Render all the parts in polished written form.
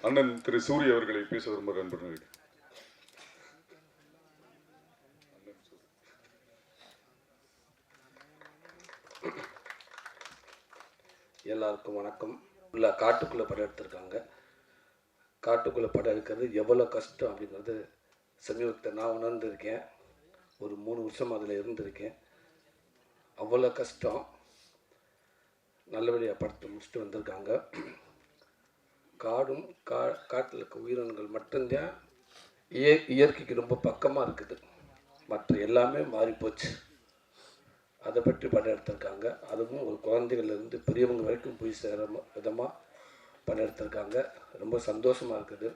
அண்ணன் திரு சூரிய அவர்களை பேச விரும்புகிற நண்பர்கள். எல்லாருக்கும் வணக்கம். உள்ள காட்டுக்குள்ளே படம் எடுத்திருக்காங்க. காட்டுக்குள்ளே படம் எடுக்கிறது எவ்வளோ கஷ்டம் அப்படிங்கிறது சமீபத்தில் நான் உணர்ந்திருக்கேன். ஒரு 3 வருஷம் அதில் இருந்திருக்கேன். அவ்வளோ கஷ்டம். நல்லபடியாக படத்தை முடிச்சுட்டு வந்திருக்காங்க. காடும் காட்டில் இருக்க உயிரினங்கள் மட்டும்தான் இயற்கைக்கு ரொம்ப பக்கமாக இருக்குது. மற்ற எல்லாமே மாறிப்போச்சு. அதை பற்றி படம் எடுத்திருக்காங்க. அதுவும் ஒரு குழந்தைகள்லேருந்து பெரியவங்க வரைக்கும் போய் சேர விதமாக படம் எடுத்திருக்காங்க. ரொம்ப சந்தோஷமாக இருக்குது.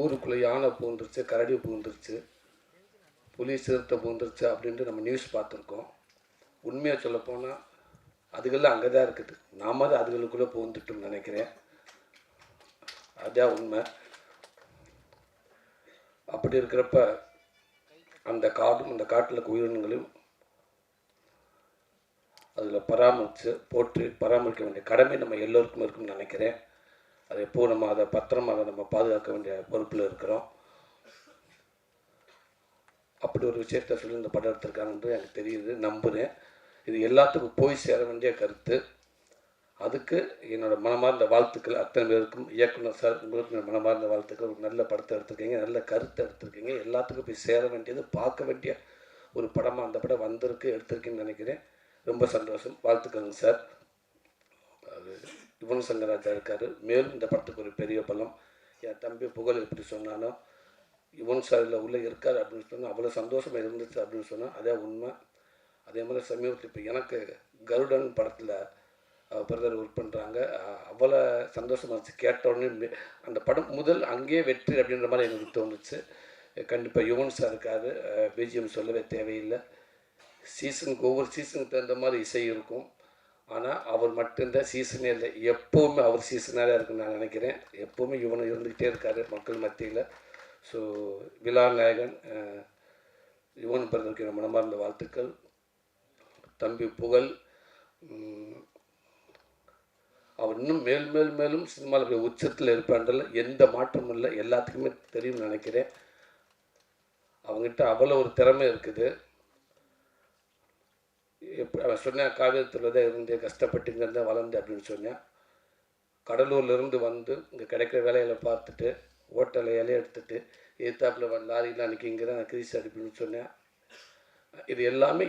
ஊருக்குள்ளே யானை பூந்துருச்சு, கரடி பூந்துருச்சு, புலி சிறுத்தை பூந்துருச்சு அப்படின்ட்டு நம்ம நியூஸ் பார்த்துருக்கோம். உண்மையாக சொல்லப்போனால் அதுகள்லாம் அங்கே தான் இருக்குது. நாம தான் அதுகளுக்குள்ளே பூந்துட்டோம்னு நினைக்கிறேன். அதுதான் உண்மை. அப்படி இருக்கிறப்ப அந்த காடும் அந்த காட்டில் இருக்க உயிரினங்களையும் அதில் போட்டு பராமரிக்க வேண்டிய கடமை நம்ம எல்லோருக்கும் இருக்குன்னு நினைக்கிறேன். அதை எப்போ நம்ம அதை பத்திரமாக நம்ம பாதுகாக்க வேண்டிய பொறுப்பில் இருக்கிறோம். அப்படி ஒரு விஷயத்தை சொல்லி இந்த படம் எடுத்திருக்காங்கன்றது எனக்கு தெரியுது, நம்புகிறேன். இது எல்லாத்துக்கும் போய் சேர வேண்டிய கருத்து. அதுக்கு என்னோட மனமார்ந்த வாழ்த்துக்கள் அத்தனை பேருக்கும். இயக்குனர் சார், உங்களுக்கு மனமார்ந்த வாழ்த்துக்கள். ஒரு நல்ல படத்தை எடுத்திருக்கீங்க, நல்ல கருத்தை எடுத்திருக்கீங்க. எல்லாத்துக்கும் போய் சேர வேண்டியது, பார்க்க வேண்டிய ஒரு படமாக அந்த படம் வந்திருக்கு, எடுத்திருக்கேன்னு நினைக்கிறேன். ரொம்ப சந்தோஷம். வாழ்த்துக்கள்ங்க சார். அது யுவன் சங்கர் ராஜா இருக்கார். மேலும் இந்த படத்துக்கு ஒரு பெரிய பலம். என் தம்பி புகழ் எப்படி சொன்னாலும் யுவன் சாரில் உள்ளே இருக்கார் அப்படின்னு சொன்னால் அவ்வளோ சந்தோஷமாக இருந்துச்சு அப்படின்னு சொன்னால் அதே உண்மை. அதே மாதிரி சமீபத்தில் இப்போ எனக்கு கருடன் படத்தில் பிரதர் ஒர்க் பண்ணுறாங்க. அவ்வளோ சந்தோஷமாக இருந்துச்சு. கேட்ட உடனே அந்த படம் முதல் அங்கேயே வெற்றி அப்படின்ற மாதிரி எனக்கு தோணுச்சு. கண்டிப்பாக யுவன் சார் இருக்காது. பிஜிஎம் சொல்லவே தேவையில்லை. சீசனுக்கு ஒவ்வொரு சீசனுக்கு தகுந்த மாதிரி இசை இருக்கும். ஆனால் அவர் மட்டும்தான் சீசனே இல்லை, எப்போவுமே அவர் சீசனாக இருக்குன்னு நான் நினைக்கிறேன். எப்போவுமே யுவன் இருந்துக்கிட்டே இருக்கார் மக்கள் மத்தியில். ஸோ விழா நாயகன் யுவன் பிரதருக்கு மனமார்ந்த வாழ்த்துக்கள். தம்பி புகழ் அவர் இன்னும் மேலும் சினிமாவில் போய் உச்சத்தில் இருப்பான்றல எந்த மாற்றமும் இல்லை, எல்லாத்துக்குமே தெரியும்னு நினைக்கிறேன். அவங்ககிட்ட அவ்வளோ ஒரு திறமை இருக்குது. அவன் சொன்னேன், காவியத்தில் தான் இருந்து கஷ்டப்பட்டு இங்கே இருந்தால் வளர்ந்து அப்படின்னு சொன்னேன். கடலூர்லேருந்து வந்து இங்கே கிடைக்கிற வேலைகளை பார்த்துட்டு ஹோட்டலில் இலையை எடுத்துகிட்டு எதிர்த்தாப்பில் லாரிலாம் அன்றைக்கி இங்கே தான் நான் கிரீஸ் அடிப்புன்னு சொன்னேன். இது எல்லாமே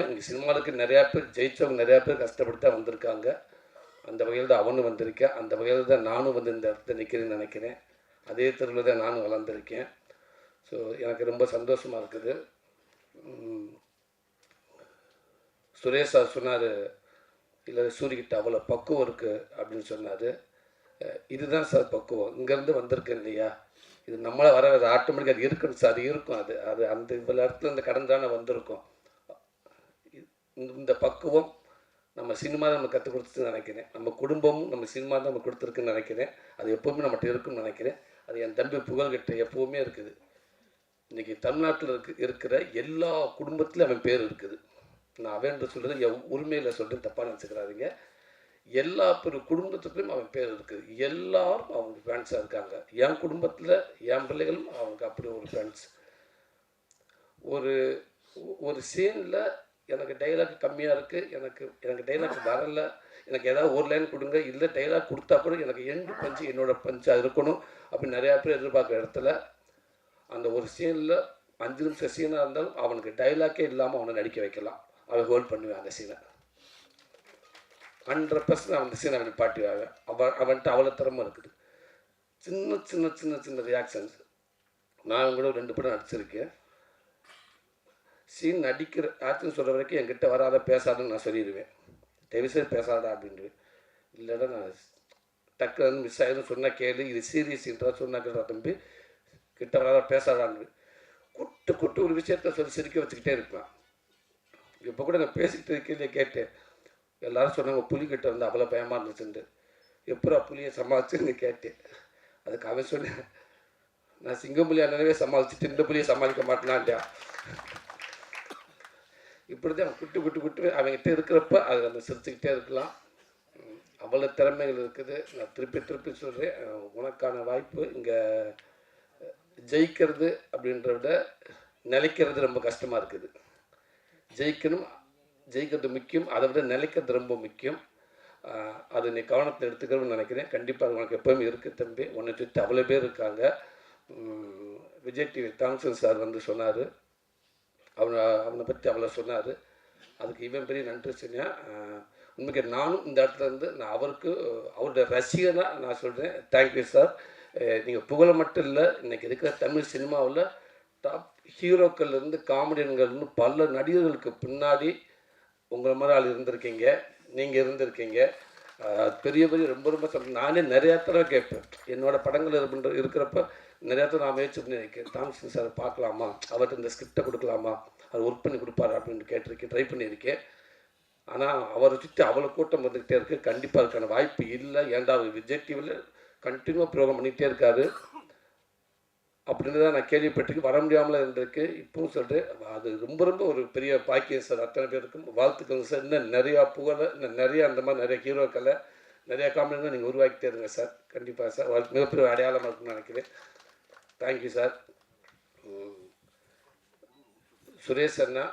இங்கே சினிமாவுக்கு நிறையா பேர் ஜெயித்தவங்க, நிறையா பேர் கஷ்டப்பட்டு தான் வந்திருக்காங்க. அந்த வகையில் தான் அவனும் வந்திருக்கேன். அந்த வகையில் தான் நானும் வந்து இந்த இடத்துல நிற்கிறேன்னு நினைக்கிறேன். அதே தெருவில் தான் நானும் வளர்ந்துருக்கேன். ஸோ எனக்கு ரொம்ப சந்தோஷமாக இருக்குது. சுரேஷ் சார் சொன்னார், இல்லை சூரியகிட்ட அவ்வளோ பக்குவம் இருக்குது அப்படின்னு சொன்னார். இதுதான் சார் பக்குவம். இங்கேருந்து வந்திருக்கேன் இல்லையா, இது நம்மளை வர ஆட்டோமேட்டிக்காக அது இருக்குன்னு சார். இருக்கும் அது அது அந்த இவ்வளோ இடத்துல இந்த கடந்தானே வந்திருக்கோம். இந்த பக்குவம் நம்ம சினிமா நம்ம கற்றுக் கொடுத்துன்னு நினைக்கிறேன். நம்ம குடும்பமும் நம்ம சினிமா தான் நம்ம கொடுத்துருக்குன்னு நினைக்கிறேன். அது எப்போவுமே நம்மகிட்ட இருக்குன்னு நினைக்கிறேன். அது என் தம்பி புகழ்கிட்ட எப்போவுமே இருக்குது. இன்றைக்கி தமிழ்நாட்டில் இருக்கிற எல்லா குடும்பத்துலையும் அவன் பேர் இருக்குது. நான் அவன் சொல்கிறது என் உரிமையில் சொல்கிறேன், தப்பாக நினச்சிக்கிறாதீங்க. எல்லா குடும்பத்துக்குள்ளேயும் அவன் பேர் இருக்குது. எல்லாரும் அவங்க ஃபேன்ஸாக இருக்காங்க. என் குடும்பத்தில் என் பிள்ளைகளும் அவங்க அப்படி ஒரு ஃபேன்ஸ். ஒரு சீனில் எனக்கு டைலாக் கம்மியாக இருக்குது, எனக்கு டைலாக் வரலை, எனக்கு ஏதாவது ஒரு லைன் கொடுங்க, இல்லை டைலாக் கொடுத்தா கூட எனக்கு எண்டு பஞ்சு என்னோடய பஞ்சாக இருக்கணும் அப்படின்னு நிறையா பேர் எதிர்பார்க்குற இடத்துல அந்த ஒரு சீனில் 5 நிமிஷம் சீனாக இருந்தாலும் அவனுக்கு டைலாக்கே இல்லாமல் அவனை நடிக்க வைக்கலாம். அவன் ஹோல்ட் பண்ணுவேன் அந்த சீனை. 100% அந்த சீனை அவன் பாட்டிவாங்க. அவன்கிட்ட அவ்வளோ திறமை இருக்குது. சின்ன சின்ன சின்ன சின்ன ரியாக்ஷன்ஸ். நான் கூட 2 படம் நடிச்சிருக்கேன். சீன் நடிக்கிற ஆக்ஷன் சொல்கிற வரைக்கும் என்கிட்ட வராத பேசாதுன்னு நான் சொல்லிடுவேன். தயவுசெய்து பேசாதா அப்படின்ட்டு. இல்லைன்னா நான் டக்கு மிஸ் ஆகிடும் சொன்னால் கேளு, இது சீரியஸ்ன்றா சொன்னா கேள்றா தம்பி, கிட்ட வராத பேசாதான்னு குட்டு ஒரு விஷயத்த சொல்லி சிரிக்க வச்சுக்கிட்டே இருப்பான். இப்போ கூட நான் பேசிக்கிட்டு இருக்கே கேட்டேன். எல்லோரும் சொன்னாங்க புலிக்கிட்ட வந்து அவ்வளோ பயமாக இருந்துச்சுட்டு. எப்போ புலியை சமாளிச்சுன்னு கேட்டேன். அதுக்கு அவன் சொன்னேன், நான் சிங்கப்புலி அண்ணனவே சமாளிச்சுட்டு இந்த புலியை சமாளிக்க மாட்டேனா இல்லையா. இப்படி தான் அவன் குட்டு அவங்ககிட்ட இருக்கிறப்ப அதை நம்ம சிரிச்சுக்கிட்டே இருக்கலாம். அவ்வளோ அவ்வளோ திறமைகள் இருக்குது. நான் திருப்பி திருப்பி சொல்கிறேன், உனக்கான வாய்ப்பு இங்கே ஜெயிக்கிறது அப்படின்றத விட நிலைக்கிறது ரொம்ப கஷ்டமாக இருக்குது. ஜெயிக்கிறது முக்கியம், அதை விட நிலைக்கிறது ரொம்ப முக்கியம். அது நீ கவனத்தில் எடுத்துக்கணும்னு நினைக்கிறேன். கண்டிப்பாக உனக்கு எப்போவுமே இருக்குது தம்பி. உன்னை சுற்றி அவ்வளோ பேர் இருக்காங்க. விஜய் டிவி தாம்சன் சார் வந்து சொன்னார், அவனை பற்றி அவ்வளோ சொன்னார். அதுக்கு இவன் பெரிய நன்றி சொன்னேன். உண்மைக்கு நானும் இந்த இடத்துல இருந்து நான் அவருடைய ரசிகனாக நான் சொல்கிறேன். Thank you sir. நீங்கள் புகழ மட்டும் இல்லை, இன்றைக்கி இருக்கிற தமிழ் சினிமாவில் டாப் ஹீரோக்கள்லேருந்து காமெடியன்கள்னு பல நடிகர்களுக்கு பின்னாடி உங்களை மாதிரி ஆள் இருந்திருக்கீங்க, நீங்கள் இருந்திருக்கீங்க. பெரிய பெரிய ரொம்ப ரொம்ப சொல்கிறேன். நானே நிறையா தடவை கேட்பேன். என்னோடய படங்கள் இருக்கிறப்ப நிறையா தடவை நான் முயற்சி பண்ணியிருக்கேன். தாம்சன் சார் பார்க்கலாமா, அவர்கிட்ட இந்த ஸ்கிரிப்டை கொடுக்கலாமா, அவர் ஒர்க் பண்ணி கொடுப்பாரு அப்படின்னு கேட்டிருக்கேன், ட்ரை பண்ணியிருக்கேன். ஆனால் அவரை சுற்றி அவ்வளோ கூட்டம் வந்துக்கிட்டே இருக்குது. கண்டிப்பாக அதுக்கான வாய்ப்பு இல்லை. ஏன்டா அவர் விஜய் டிவியில் கண்டினியூவாக ப்ரோக்ராம் பண்ணிகிட்டே இருக்காரு அப்படின்னு தான் நான் கேள்விப்பட்டிருக்கு. வர முடியாமல் இருந்திருக்கு. இப்பவும் சொல்கிறேன், அது ரொம்ப ரொம்ப ஒரு பெரிய பாக்கியம் சார். அத்தனை பேருக்கும் வாழ்த்துக்கள் சார். இன்னும் நிறையா புகழை, இன்னும் நிறையா அந்த மாதிரி நிறைய ஹீரோக்களை, நிறையா காமெடிகளை நீங்கள் உருவாக்கிட்டே இருங்க சார். கண்டிப்பாக சார். மிகப்பெரிய அடையாளமாக இருக்குன்னு நினைக்கிறேன். Thank you sir. சுரேஷ் அண்ணா,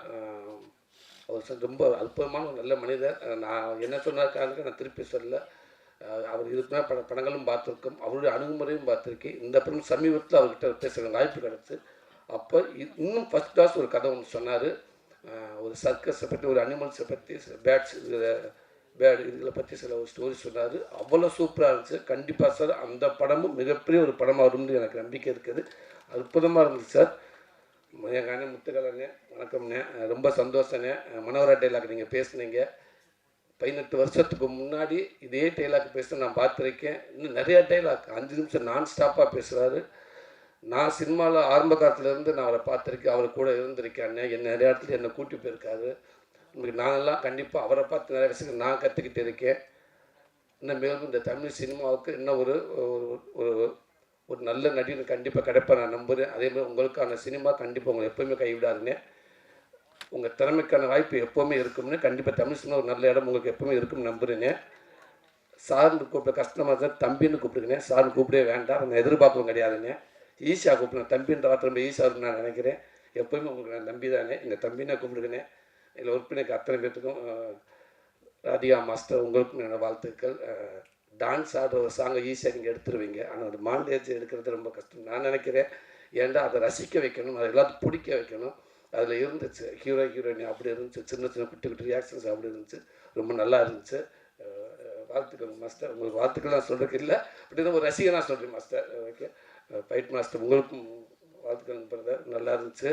அவர் சார் ரொம்ப அற்புதமான ஒரு நல்ல மனிதர். நான் என்ன சொன்னாருக்காக நான் திருப்பி சொல்லலை. அவர் இதுக்குமே படங்களும் பார்த்துருக்கோம், அவருடைய அணுகுமுறையும் பார்த்துருக்கேன். இந்த படம் சமீபத்தில் அவர்கிட்ட பேசுகிற வாய்ப்பு கிடச்சி. அப்போ இன்னும் ஃபஸ்ட் கிளாஸ் ஒரு கதை ஒன்று சொன்னார். ஒரு சர்க்கஸை பற்றி, ஒரு அனிமல்ஸை பற்றி, பேட்ஸ் இதில் பற்றி சில ஒரு ஸ்டோரி சொன்னார். அவ்வளோ சூப்பராக இருந்துச்சு. கண்டிப்பாக சார் அந்த படமும் மிகப்பெரிய ஒரு படமாக வரும்னு எனக்கு நம்பிக்கை இருக்குது. அற்புதமாக இருந்துச்சு சார். எங்கள் அண்ணன் முத்துக்கலண்ணே, வணக்கம்ண்ணே. ரொம்ப சந்தோஷண்ணே. மனோரா டைலாக் நீங்கள் பேசுனீங்க. 18 வருஷத்துக்கு முன்னாடி இதே டைலாக் பேச நான் பார்த்துருக்கேன். இன்னும் நிறையா டைலாக் 5 நிமிஷம் நான் ஸ்டாப்பாக பேசுகிறாரு. நான் சினிமாவில் ஆரம்ப காலத்துலேருந்து நான் அவரை பார்த்துருக்கேன், அவர் கூட இருந்திருக்கேன். என்ன நிறைய இடத்துல என்னை கூட்டி போயிருக்காரு. உங்களுக்கு நானெல்லாம் கண்டிப்பாக அவரை பார்த்து நிறைய விஷயங்கள் நான் கற்றுக்கிட்டு இருக்கேன். இன்னும் மேலும் இந்த தமிழ் சினிமாவுக்கு இன்னும் ஒரு ஒரு நல்ல நடிகர் கண்டிப்பாக கிடைப்பா நான் நம்புகிறேன். அதேமாதிரி உங்களுக்கான சினிமா கண்டிப்பாக உங்களை எப்போவுமே கைவிடாதுங்க. உங்கள் திறமைக்கான வாய்ப்பு எப்போவுமே இருக்கும்னு, கண்டிப்பாக தமிழ் சினிமா ஒரு நல்ல இடம் உங்களுக்கு எப்போவுமே இருக்கும்னு நம்புகிறேங்க. சார்னு கூப்பிட கஷ்டமாக இருந்தால் தம்பின்னு கூப்பிடுங்க. சார்னு கூப்பிடவே வேண்டாம், நான் எதிர்பார்க்கவும் கிடையாதுங்க. ஈஸியாக கூப்பிடுங்க. தம்பின்ற வார்த்தை ரொம்ப ஈஸியாக இருக்குன்னு நான் நினைக்கிறேன். எப்போயுமே உங்களுக்கு நான் தம்பி தானே, இந்த தம்பின்னா கூப்பிடுங்க. இதில் ஒர்க் பண்ணிக்க அத்தனை பேர்த்துக்கும், ராதிகா மாஸ்டர் உங்களுக்கும் என்னோடய வாழ்த்துக்கள். டான்ஸ் ஆடுற ஒரு சாங்கை ஈஸியாக நீங்கள் எடுத்துருவீங்க, ஆனால் அது மாண்டேஜ் எடுக்கிறது ரொம்ப கஷ்டம் நான் நினைக்கிறேன். ஏன்டா அதை ரசிக்க வைக்கணும், அதை எல்லாத்துக்கும் பிடிக்க வைக்கணும். அதில் இருந்துச்சு ஹீரோயின் அப்படி இருந்துச்சு, சின்ன சின்ன குட்டி குட்டி ரியாக்ஷன்ஸ் அப்படி இருந்துச்சு. ரொம்ப நல்லா இருந்துச்சு. வாழ்த்துக்கள் மாஸ்டர். உங்களுக்கு வாழ்த்துக்கள் நான் சொல்கிறதுக்கு இல்லை, அப்படி தான் ஒரு ரசிகனாக சொல்கிறேன் மாஸ்டர். ஓகே, ஃபைட் மாஸ்டர் உங்களுக்கும் வாழ்த்துக்கள் பிரதர். நல்லா இருந்துச்சு.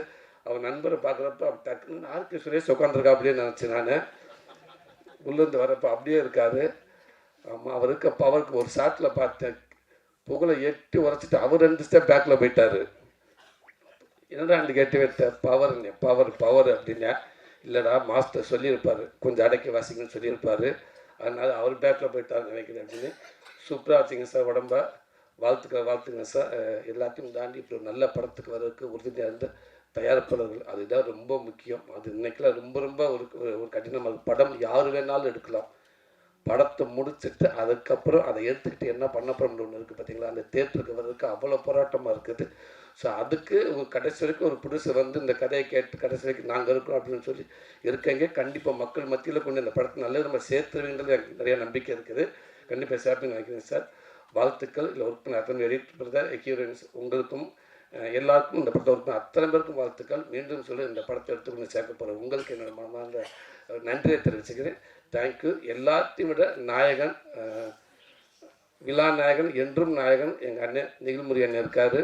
அவன் நண்பரை பார்க்குறப்ப டக்குன்னு ஆர்கே சுரேஷ் உட்காந்துருக்கா அப்படின்னு நினச்சேன் நான். உள்ளேருந்து வரப்போ அப்படியே இருக்காரு. ஆமாம், அவருக்கு ஒரு ஷாட்டில் பார்த்தேன், புகழை எட்டி உரைச்சிட்டு அவர் 2 ஸ்டெப் பேக்கில் போயிட்டார். என்னடா அந்த கேட்டு வைத்த பவர் அப்படின்னா, இல்லைடா மாஸ்டர் சொல்லியிருப்பார், கொஞ்சம் அடக்கி வாசிங்கன்னு சொல்லியிருப்பார், அதனால் அவர் பேக்கில் போயிட்டார் நினைக்கிறேன் அப்படின்னு. சூப்பராக வச்சிங்க சார். உடம்ப வாழ்த்துங்க சார். எல்லாத்தையும் தாண்டி இப்படி ஒரு நல்ல படத்துக்கு வர்றதுக்கு உறுதியாக இருந்த தயாரிப்பாளர்கள், அதுதான் ரொம்ப முக்கியம். அது இன்னைக்கெல்லாம் ரொம்ப ரொம்ப ஒரு கடினமாக படம் யார் வேணாலும் எடுக்கலாம். படத்தை முடிச்சுட்டு அதுக்கப்புறம் அதை எடுத்துக்கிட்டு என்ன பண்ண போகிறோம்னு ஒன்று இருக்குது பார்த்தீங்களா, அந்த தேட்டருக்கு வர்றதுக்கு அவ்வளோ போராட்டமாக இருக்குது. ஸோ அதுக்கு கடைசி வரைக்கும் ஒரு புதுசு வந்து இந்த கதையை கேட்டு கடைசி வரைக்கும் நாங்கள் இருக்கோம் அப்படின்னு சொல்லி இருக்கீங்க. கண்டிப்பாக மக்கள் மத்தியில் கொண்டு இந்த படத்தை நல்ல நம்ம சேர்த்துருவீங்கிறது எனக்கு நிறையா நம்பிக்கை இருக்குது. கண்டிப்பாக சேர்த்துன்னு நினைக்கிறேன் சார். வாழ்த்துக்கள். இல்லை ஒர்க் பண்ண அத்தனை எடிட்டர் ஹீரோயின்ஸ் உங்களுக்கும் எல்லாருக்கும், இந்த படத்தை ஒர்க் பண்ண அத்தனை பேருக்கும் வாழ்த்துக்கள். மீண்டும் சொல்லி இந்த படத்தை எடுத்துக்கொண்டு சேர்க்க போகிறேன் உங்களுக்கு என்னோட மனமார்ந்த நன்றியை தெரிவிச்சுக்கிறேன். தேங்க்யூ. எல்லாத்தையும் விட நாயகன், விழா நாயகன், என்றும் நாயகன் எங்கள் அண்ணன் நிகில்முரி அண்ணன் இருக்கார்.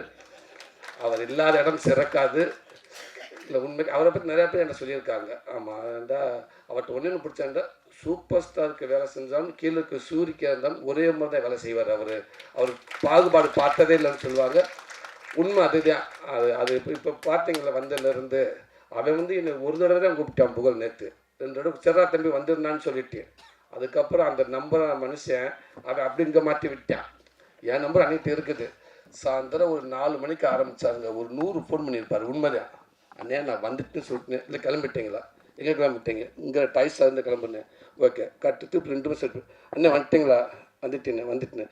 அவர் இல்லாத இடம் சிறக்காது. இல்லை உண்மைக்கு அவரை பற்றி நிறையா பேர் என்ன சொல்லியிருக்காங்க. ஆமாம், ஏன்டா அவர்கிட்ட ஒன்று பிடிச்சாண்டா, சூப்பர் ஸ்டாருக்கு வேலை செஞ்சாலும் கீழே இருக்க சூரிக்காக இருந்தாலும் ஒரே மாதிரி தான் வேலை செய்வார். அவர் பாகுபாடு பார்த்ததே இல்லைன்னு சொல்லுவாங்க. உண்மை அதுதான். அது இப்போ பார்த்தீங்களா, வந்ததுலேருந்து அவன் வந்து என்னை ஒரு தடவை தான் கூப்பிட்டான் புகழ். நேற்று 2 தடவை சிறா தம்பி வந்திருந்தான்னு சொல்லிட்டேன். அதுக்கப்புறம் அந்த நம்பரை மனுஷன் அவன் அப்படி இங்கே மாற்றி விட்டான். என் நம்பர் அன்னைக்கு இருக்குது. சாயந்தரம் ஒரு 4 மணிக்கு ஆரம்பித்தாருங்க, ஒரு 100 ஃபோன் பண்ணியிருப்பார். உண்மைதான், அண்ணே நான் வந்துட்டுன்னு சொல்லிட்டேன். இல்லை கிளம்பிட்டீங்களா, எங்கே கிளம்பிட்டீங்க? இங்கே டைஸாக இருந்து கிளம்புனேன். ஓகே கட்டு திருப்பி 2 நிமிஷம் இருக்கு. அண்ணே வந்துட்டீங்களா? வந்துட்டேன்.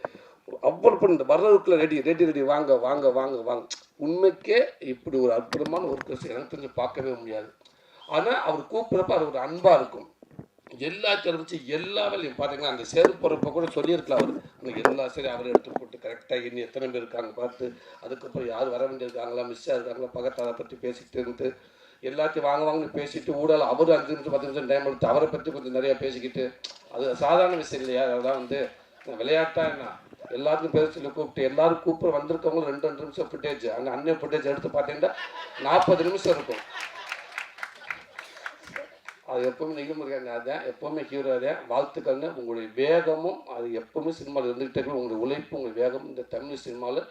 அவ்வளோ பண்ண வர்றதுக்குள்ள ரெடி வாங்க வாங்க வாங்க வாங்க. உண்மைக்கே இப்படி ஒரு அற்புதமான ஒரு எனக்கு தெரிஞ்சு பார்க்கவே முடியாது. ஆனால் அவர் கூப்பிட்றப்ப அது ஒரு அன்பாக இருக்கும். எல்லாத்தையும் வச்சு எல்லா வேலையும் பார்த்தீங்கன்னா அந்த சேரு போகிறப்ப கூட சொல்லியிருக்கலாம் அவர். ஆனால் எல்லா சரி அவரை எடுத்து போட்டு கரெக்டாக இன்னும் எத்தனை பேர் இருக்காங்க பார்த்து, அதுக்கப்புறம் யார் வர வேண்டியிருக்காங்களா, மிஸ்ஸாக இருக்காங்களா, பக்கத்தாரை பற்றி பேசிகிட்டு இருந்து எல்லாத்தையும் வாங்கன்னு பேசிட்டு ஊடால அவர் 5 நிமிஷம் 10 நிமிஷம் டைம் எடுத்து அவரை பற்றி கொஞ்சம் நிறையா பேசிக்கிட்டு, அது சாதாரண விஷயம் இல்லையா? அதெல்லாம் வந்து விளையாட்டா என்ன எல்லாத்துக்கும் பேர் சொல்லி கூப்பிட்டு எல்லாரும் கூப்பிட்டு வந்திருக்கவங்க 2 நிமிஷம் ஃபுட்டேஜ், அங்கே அண்ணன் ஃபுட்டேஜ் எடுத்து பார்த்தீங்கன்னா 40 நிமிஷம் இருக்கும். அது எப்போவுமே நிகழ்முறையாக அதான் எப்போவுமே ஹீரோ அதே வாழ்த்துக்கள்னு உங்களுடைய வேகமும் அது எப்போவுமே சினிமாவில் இருந்துகிட்டே இருக்கும். உங்களுடைய உழைப்பு உங்கள் வேகம் இந்த தமிழ் சினிமாவில்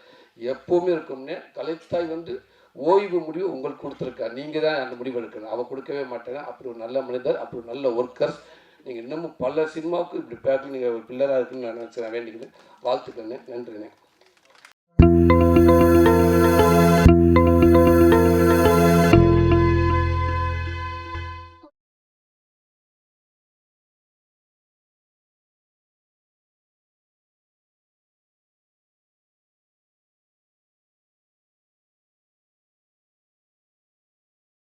எப்போவுமே இருக்கும்னே. கலைத்தாய் வந்து ஓய்வு முடிவு உங்களுக்கு கொடுத்துருக்கா, நீங்கள் தான் அந்த முடிவு எடுக்கணும். அவள் கொடுக்கவே மாட்டேங்க. அப்படி ஒரு நல்ல மனிதர், அப்படி ஒரு நல்ல ஒர்க்கர்ஸ். நீங்கள் இன்னமும் பல சினிமாவுக்கு இப்படி பேக்கில் நீங்கள் ஒரு பில்லராக இருக்குன்னு நான் நினச்சி வேண்டிக்கிறேன். வாழ்த்துக்கண்ணே, நன்றிண்ணே.